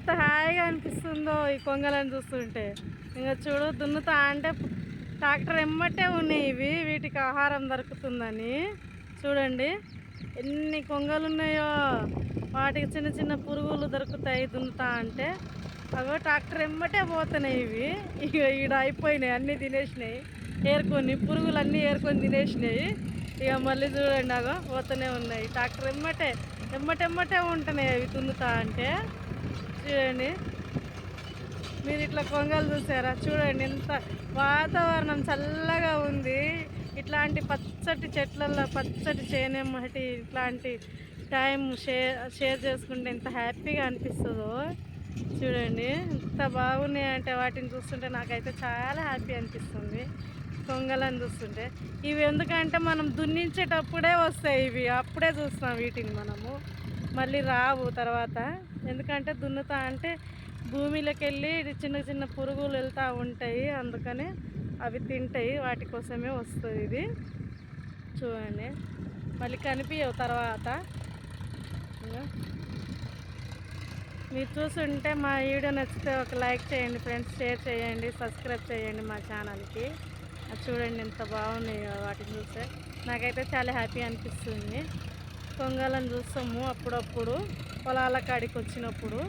ఎంత హాయిగా అనిపిస్తుందో ఈ కొంగలను చూస్తుంటే. ఇంకా చూడు దున్నుతా అంటే ట్రాక్టర్ ఎమ్మటే ఉన్నాయి ఇవి, వీటికి ఆహారం దొరుకుతుందని. చూడండి ఎన్ని కొంగలు ఉన్నాయో, వాటికి చిన్న చిన్న పురుగులు దొరుకుతాయి దున్నుతా అంటే. అగో ట్రాక్టర్ ఎమ్మటే పోతున్నాయి ఇవి. ఇక ఈడ అయిపోయినాయి, అన్నీ తినేసినాయి, ఏరుకొని పురుగులు అన్నీ ఏరుకొని తినేసినాయి. ఇక మళ్ళీ చూడండి అగో పోతూనే ఉన్నాయి. ట్రాక్టర్ ఎమ్మటెమ్మటే ఉంటున్నాయి అవి దున్నుతా అంటే. చూడండి మీరు ఇట్లా కొంగలు చూసారా? చూడండి ఎంత వాతావరణం చల్లగా ఉంది. ఇట్లాంటి పచ్చటి చెట్లల్లో పచ్చటి చేనేమ్మటి ఇట్లాంటి టైం షేర్ చేసుకుంటే ఎంత హ్యాపీగా అనిపిస్తుందో. చూడండి ఎంత బాగున్నాయంటే వాటిని చూస్తుంటే నాకైతే చాలా హ్యాపీ అనిపిస్తుంది కొంగలను చూస్తుంటే. ఇవి ఎందుకంటే మనం దున్నించేటప్పుడే వస్తాయి ఇవి, అప్పుడే చూస్తాం వీటిని మనము, మళ్ళీ రావు తర్వాత. ఎందుకంటే దున్నుతా అంటే భూమిలోకి వెళ్ళి చిన్న చిన్న పురుగులు వెళ్తూ ఉంటాయి, అందుకని అవి తింటాయి, వాటి కోసమే వస్తుంది ఇది. చూడండి మళ్ళీ కనిపించవు తర్వాత. మీరు చూస్తుంటే మా వీడియో నచ్చితే ఒక లైక్ చేయండి ఫ్రెండ్స్, షేర్ చేయండి, సబ్స్క్రైబ్ చేయండి మా ఛానల్కి. చూడండి ఎంత బాగున్నాయి వాటిని చూస్తే నాకైతే చాలా హ్యాపీ అనిపిస్తుంది. కొంగలను చూస్తాము అప్పుడప్పుడు పొలాల కాడికి వచ్చినప్పుడు.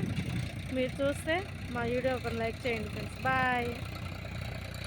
మీరు చూస్తే మా వీడియో ఒక లైక్ చేయండి ఫ్రెండ్స్. బాయ్.